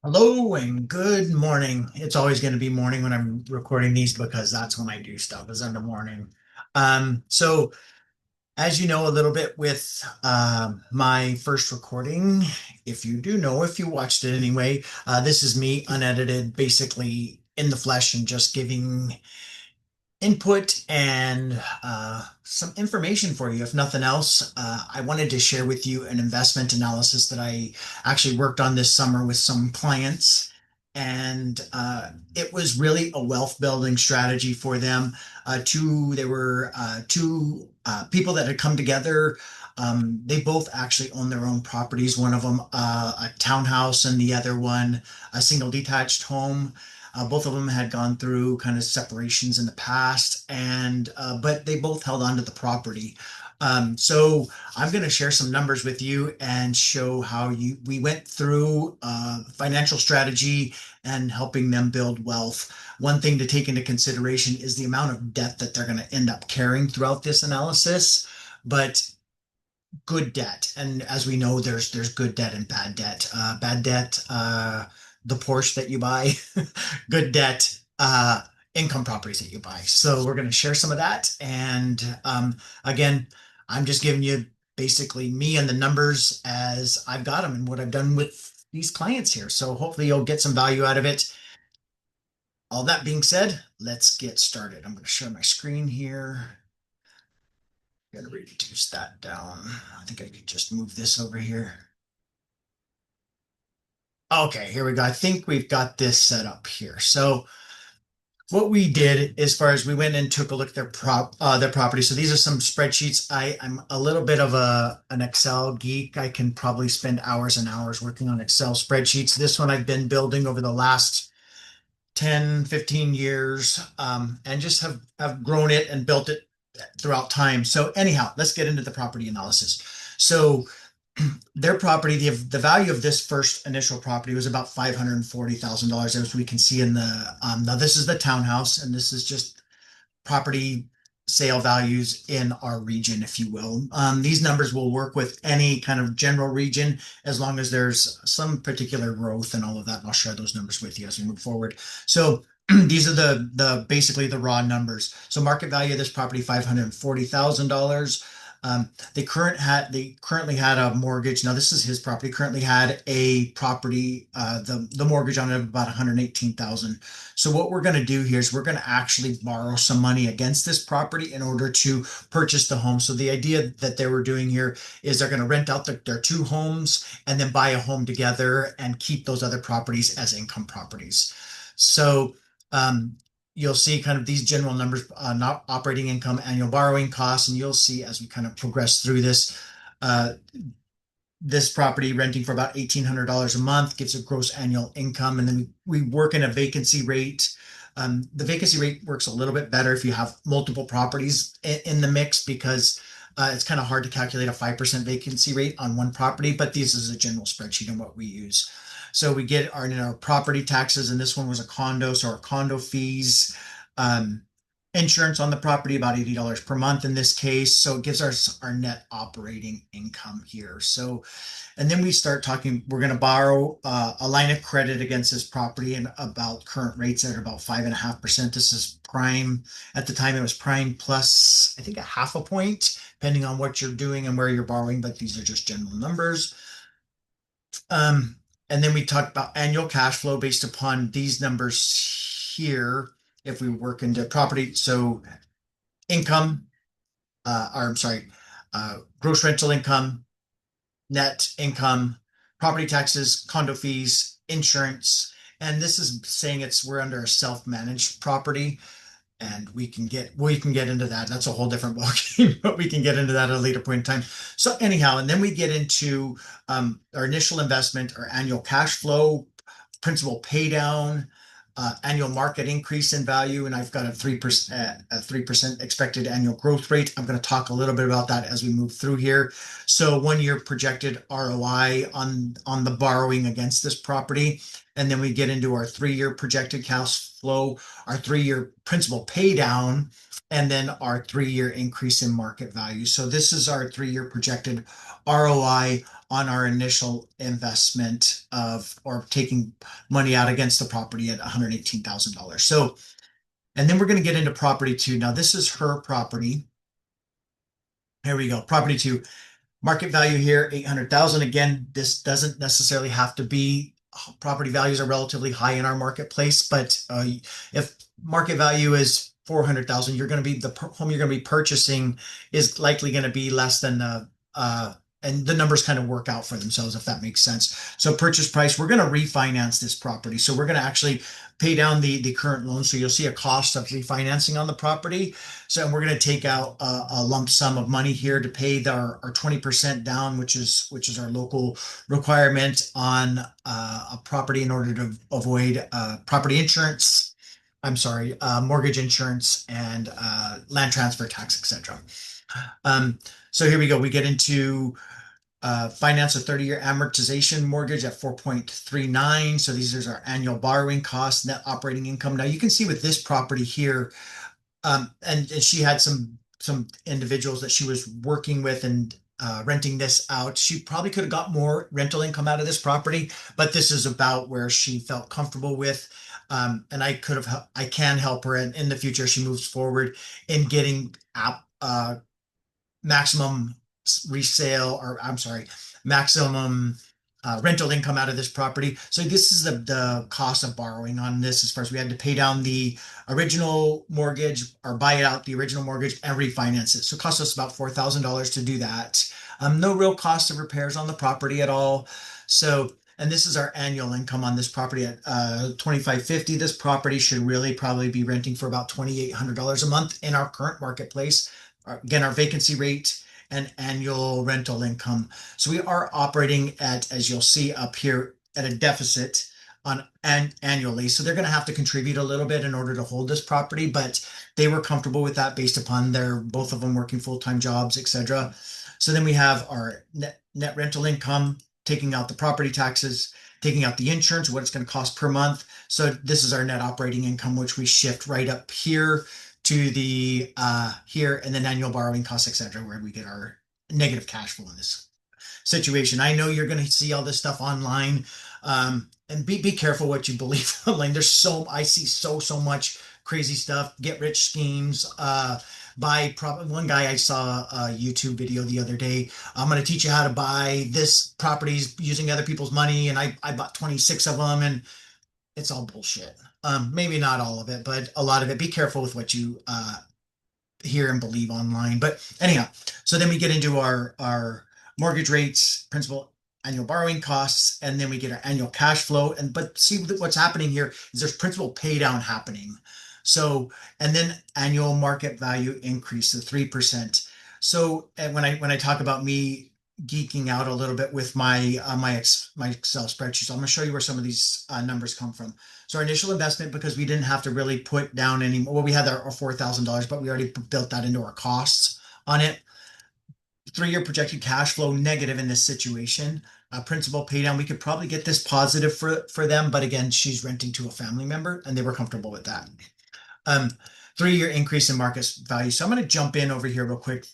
Hello and good morning. It's always going to be morning when I'm recording these because that's when I do stuff is in the morning. So as you know a little bit with my first recording, if you do know, if you watched it anyway, this is me unedited, basically in the flesh and just giving input and some information for you. If nothing else, I wanted to share with you an investment analysis that I actually worked on this summer with some clients. And it was really a wealth building strategy for them. They were two people that had come together. They both actually own their own properties. One of them a townhouse, and the other one a single detached home. Both of them had gone through kind of separations in the past, and but they both held on to the property. So I'm going to share some numbers with you and show how we went through financial strategy and helping them build wealth. One thing to take into consideration is the amount of debt that they're going to end up carrying throughout this analysis, but good debt. And as we know, there's good debt and bad debt. Bad debt, the Porsche that you buy. Good debt, income properties that you buy. So we're going to share some of that. And again, I'm just giving you basically me and the numbers as I've got them and what I've done with these clients here. So hopefully you'll get some value out of it. All that being said, let's get started. I'm going to share my screen here. I'm going to reduce that down. I think I could just move this over here. Okay, here we go. I think we've got this set up here. So what we did as far as we went and took a look at their property. So these are some spreadsheets. I'm a little bit of an Excel geek. I can probably spend hours and hours working on Excel spreadsheets. This one I've been building over the last 10, 15 years, and just have grown it and built it throughout time. So anyhow, let's get into the property analysis. So their property, the value of this first initial property was about $540,000, as we can see in the now this is the townhouse, and this is just property sale values in our region, if you will. These numbers will work with any kind of general region as long as there's some particular growth and all of that. And I'll share those numbers with you as we move forward. So these are the basically the raw numbers. So market value of this property, $540,000. They currently had a mortgage. Now this is his property. Currently had a property, the mortgage on it of about 118,000. So what we're going to do here is we're going to actually borrow some money against this property in order to purchase the home. So the idea that they were doing here is they're going to rent out their two homes and then buy a home together and keep those other properties as income properties. So um, you'll see kind of these general numbers, not operating income, annual borrowing costs, and you'll see as we kind of progress through this, uh, this property renting for about $1,800 a month gives a gross annual income. And then we work in a vacancy rate. The vacancy rate works a little bit better if you have multiple properties in the mix because it's kind of hard to calculate a 5% vacancy rate on one property, but this is a general spreadsheet and what we use. So we get our property taxes, and this one was a condo, so our condo fees, um, insurance on the property, about $80 per month in this case. So it gives us our net operating income here. So, and then we start talking, we're going to borrow a line of credit against this property and about current rates at about 5.5%. This is prime. At the time, it was prime plus, I think, a half a point, depending on what you're doing and where you're borrowing, but these are just general numbers. Um, and then we talked about annual cash flow based upon these numbers here. If we work into property, so income, or I'm sorry, gross rental income, net income, property taxes, condo fees, insurance. And this is saying we're under a self-managed property, and we can get into that. That's a whole different ballgame, but we can get into that at a later point in time. So anyhow, and then we get into our initial investment, our annual cash flow, principal pay down, annual market increase in value, and I've got a 3% expected annual growth rate. I'm going to talk a little bit about that as we move through here. So 1 year projected ROI on the borrowing against this property, and then we get into our 3 year projected cash flow, our 3 year principal pay down, and then our 3 year increase in market value. So this is our 3 year projected ROI on our initial investment of, or taking money out against the property at $118,000. So, and then we're going to get into property two. Now, this is her property. Here we go. Property two. Market value here, 800,000. Again, this doesn't necessarily have to be, property values are relatively high in our marketplace, but if market value is 400,000, you're going to be, the home you're going to be purchasing is likely going to be less than and the numbers kind of work out for themselves, if that makes sense. So purchase price, we're going to refinance this property. So we're going to actually pay down the current loan. So you'll see a cost of refinancing on the property. So we're going to take out a lump sum of money here to pay our 20% down, which is our local requirement on a property in order to avoid property insurance. I'm sorry, mortgage insurance and land transfer tax, etc. So here we go. We get into finance a 30-year amortization mortgage at 4.39. So these are our annual borrowing costs, net operating income. Now you can see with this property here, and she had some individuals that she was working with and renting this out. She probably could have got more rental income out of this property, but this is about where she felt comfortable with. And I can help her in the future. She moves forward in getting maximum resale, or I'm sorry, maximum rental income out of this property. So this is the cost of borrowing on this, as far as we had to pay down the original mortgage or buy out the original mortgage and refinance it. So it cost us about $4,000 to do that. No real cost of repairs on the property at all. So, and this is our annual income on this property at $2,550. This property should really probably be renting for about $2,800 a month in our current marketplace. Again, our vacancy rate and annual rental income. So we are operating at, as you'll see up here, at a deficit on annually. So they're going to have to contribute a little bit in order to hold this property, but they were comfortable with that based upon both of them working full-time jobs, etc. So then we have our net rental income, taking out the property taxes, taking out the insurance, what it's going to cost per month. So this is our net operating income, which we shift right up here to the here, and then annual borrowing costs, etc., where we get our negative cash flow in this situation. I know you're going to see all this stuff online, and be careful what you believe online. I see so much crazy stuff, get rich schemes. One guy, I saw a YouTube video the other day. I'm going to teach you how to buy this properties using other people's money, and I bought 26 of them, and it's all bullshit. Maybe not all of it, but a lot of it. Be careful with what you hear and believe online. But anyhow, so then we get into our mortgage rates, principal, annual borrowing costs, and then we get our annual cash flow. But see what's happening here is there's principal pay down happening. So, and then annual market value increase of 3%. So, and when I talk about me geeking out a little bit with my Excel spreadsheet, so I'm going to show you where some of these numbers come from. So our initial investment, because we didn't have to really put down any, well, we had our $4,000, but we already built that into our costs on it. 3-year projected cash flow negative in this situation. Principal pay down, we could probably get this positive for them, but again, she's renting to a family member and they were comfortable with that. 3-year increase in market value. So I'm going to jump in over here real quick.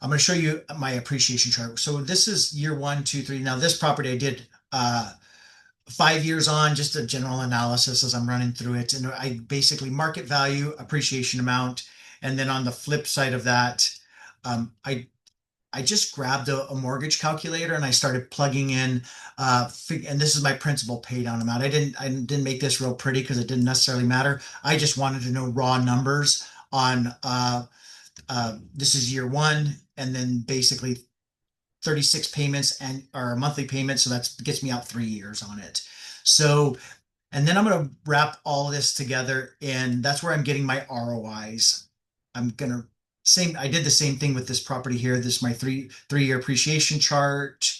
I'm going to show you my appreciation chart. So this is year 1, 2, 3. Now this property I did 5 years on, just a general analysis as I'm running through it. And I basically market value, appreciation amount. And then on the flip side of that, I just grabbed a mortgage calculator and I started plugging in, and this is my principal pay down amount. I didn't make this real pretty because it didn't necessarily matter. I just wanted to know raw numbers on, this is year 1, and then basically 36 payments and or monthly payments. So that gets me out 3 years on it. So, and then I'm going to wrap all this together, and that's where I'm getting my ROIs. I did the same thing with this property here. This is my three-year appreciation chart.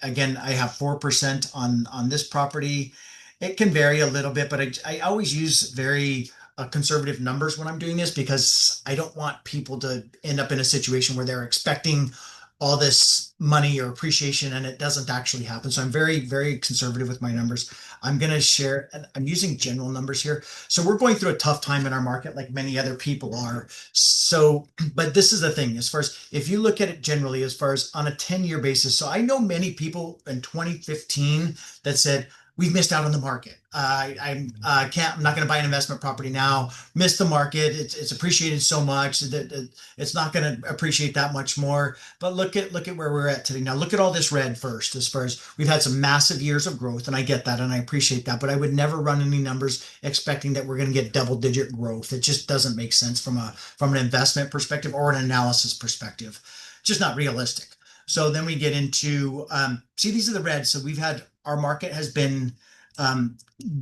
Again, I have 4% on this property. It can vary a little bit, but I always use very conservative numbers when I'm doing this, because I don't want people to end up in a situation where they're expecting all this money or appreciation and it doesn't actually happen. So I'm very, very conservative with my numbers. I'm going to share, and I'm using general numbers here. So we're going through a tough time in our market, like many other people are. So, but this is the thing, as far as if you look at it generally, as far as on a 10-year basis. So I know many people in 2015 that said, we've missed out on the market. I'm not going to buy an investment property now. Missed the market. It's appreciated so much that it's not going to appreciate that much more. But look at where we're at today. Now look at all this red first, as far as we've had some massive years of growth, and I get that and I appreciate that, but I would never run any numbers expecting that we're going to get double-digit growth. It just doesn't make sense from an investment perspective or an analysis perspective. Just not realistic. So then we get into see, these are the reds. So we've had our market has been um,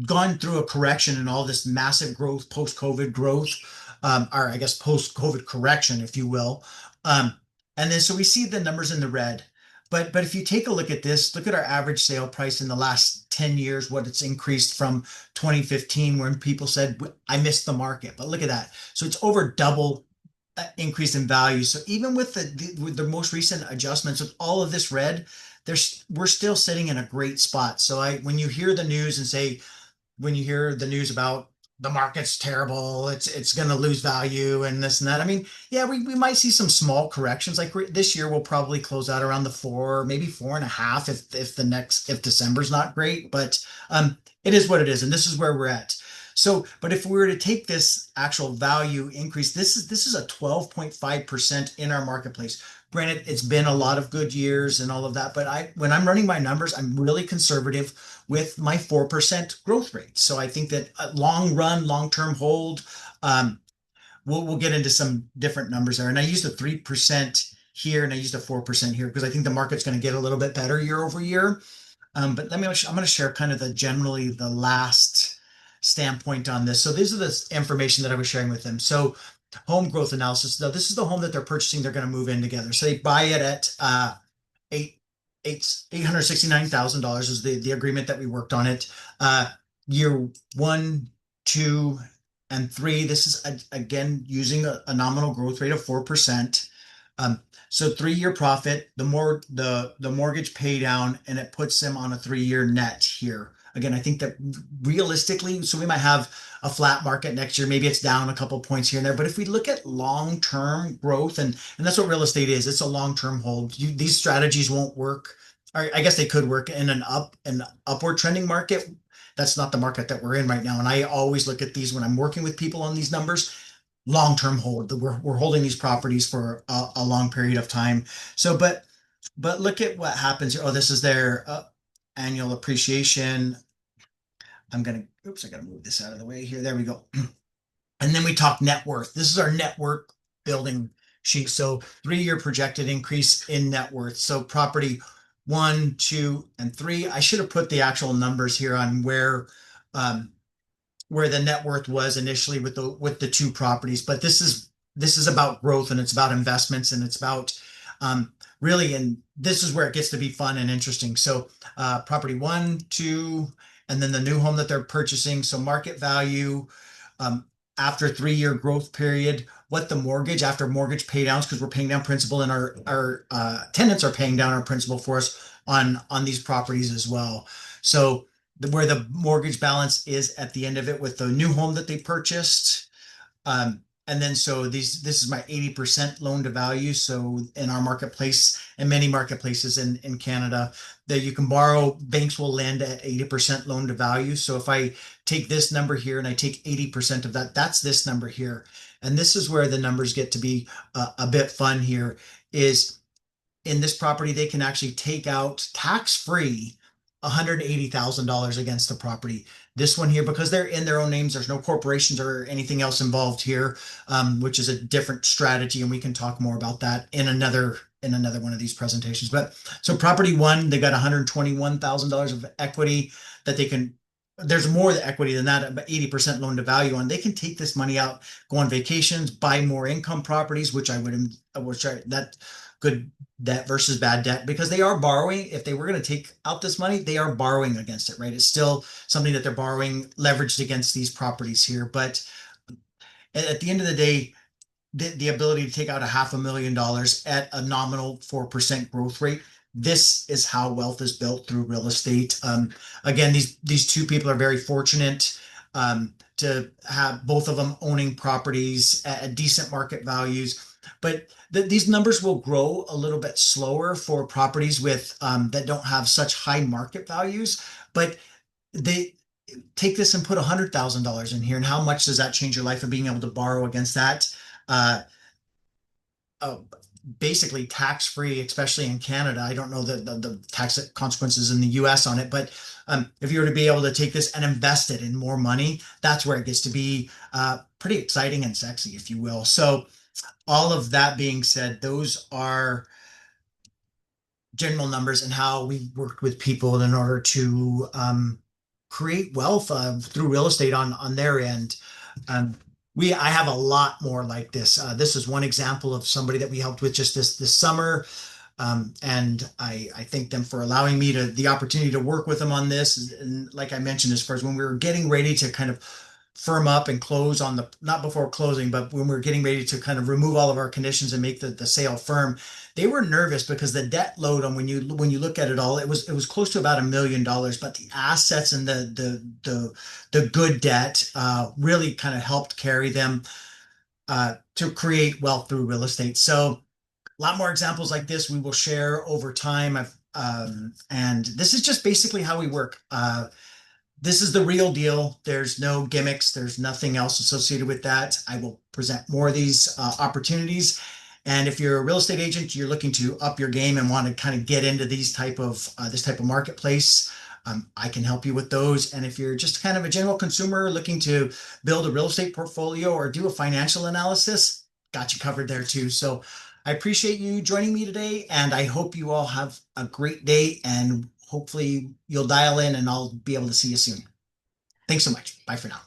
gone through a correction and all this massive growth, post-COVID growth, or I guess post-COVID correction, if you will. Um, and then so we see the numbers in the red. But if you take a look at this, look at our average sale price in the last 10 years, what it's increased from 2015 when people said, I missed the market. But look at that. So it's over double increase in value. So even with the most recent adjustments with all of this red, we're still sitting in a great spot. So when you hear the news and say, when you hear the news about the market's terrible, it's going to lose value and this and that. I mean, yeah, we might see some small corrections. Like this year, we'll probably close out around the four, maybe 4.5 if December's not great. But it is what it is, and this is where we're at. So, but if we were to take this actual value increase, this is a 12.5% in our marketplace. Granted, it's been a lot of good years and all of that, but when I'm running my numbers, I'm really conservative with my 4% growth rate. So I think that long run, long term hold, um, we'll get into some different numbers there. And I used a 3% here and I used a 4% here because I think the market's going to get a little bit better year over year. But I'm going to share kind of generally the last standpoint on this. So these are the information that I was sharing with them. So home growth analysis. Now this is the home that they're purchasing. They're going to move in together. So they buy it at eight $869,000 is the agreement that we worked on it. Year 1, 2, and 3. This is again using a nominal growth rate of 4%. So 3-year profit, the mortgage pay down, and it puts them on a 3-year net here. Again, I think that realistically, so we might have a flat market next year. Maybe it's down a couple points here and there. But if we look at long-term growth, and that's what real estate is, it's a long-term hold. These strategies won't work. Or I guess they could work in an upward trending market. That's not the market that we're in right now. And I always look at these when I'm working with people on these numbers, long-term hold. We're holding these properties for a long period of time. So, but look at what happens here. Oh, this is their annual appreciation. Oops, I gotta move this out of the way here. There we go. And then we talk net worth. This is our net worth building sheet. So 3-year projected increase in net worth. So property 1, 2, and 3. I should have put the actual numbers here on where the net worth was initially with the two properties. But this is about growth and it's about investments and it's about really, and this is where it gets to be fun and interesting. So property 1, 2, and then the new home that they're purchasing. So market value after 3-year growth period, what the mortgage after mortgage pay downs, because we're paying down principal and our tenants are paying down our principal for us on these properties as well. So where the mortgage balance is at the end of it with the new home that they purchased. And then so this is my 80% loan to value. So in our marketplace and many marketplaces in Canada that you can borrow, banks will lend at 80% loan to value. So if I take this number here and I take 80% of that, that's this number here. And this is where the numbers get to be a bit fun here is in this property, they can actually take out tax-free $180,000 against the property. This one here, because they're in their own names, there's no corporations or anything else involved here, which is a different strategy, and we can talk more about that in another one of these presentations. But so property 1, they got $121,000 of equity that they can. There's more equity than that, but 80% loan to value on. They can take this money out, go on vacations, buy more income properties, that good debt versus bad debt because they are borrowing. If they were going to take out this money, they are borrowing against it, right? It's still something that they're borrowing leveraged against these properties here. But at the end of the day, the ability to take out $500,000 at a nominal 4% growth rate, this is how wealth is built through real estate. Again, these two people are very fortunate to have both of them owning properties at decent market values. But these numbers will grow a little bit slower for properties with that don't have such high market values. But they take this and put $100,000 in here, and how much does that change your life of being able to borrow against that? Uh, uh, Basically tax free, especially in Canada. I don't know the tax consequences in the US on it, but if you were to be able to take this and invest it in more money, that's where it gets to be pretty exciting and sexy, if you will. So, all of that being said, those are general numbers and how we worked with people in order to create wealth through real estate on their end. Um, I have a lot more like this. This is one example of somebody that we helped with just this summer. And I thank them for allowing me the opportunity to work with them on this. And like I mentioned, as far as when we were getting ready to kind of firm up and close on the, not before closing, but when we were getting ready to kind of remove all of our conditions and make the sale firm, they were nervous because the debt load on when you look at it all, it was close to about $1 million, but the assets and the good debt really kind of helped carry them to create wealth through real estate. So a lot more examples like this we will share over time. And this is just basically how we work. This is the real deal. There's no gimmicks. There's nothing else associated with that. I will present more of these opportunities. And if you're a real estate agent, you're looking to up your game and want to kind of get into these type of this type of marketplace, I can help you with those. And if you're just kind of a general consumer looking to build a real estate portfolio or do a financial analysis, got you covered there too. So I appreciate you joining me today, and I hope you all have a great day, and hopefully you'll dial in and I'll be able to see you soon. Thanks so much. Bye for now.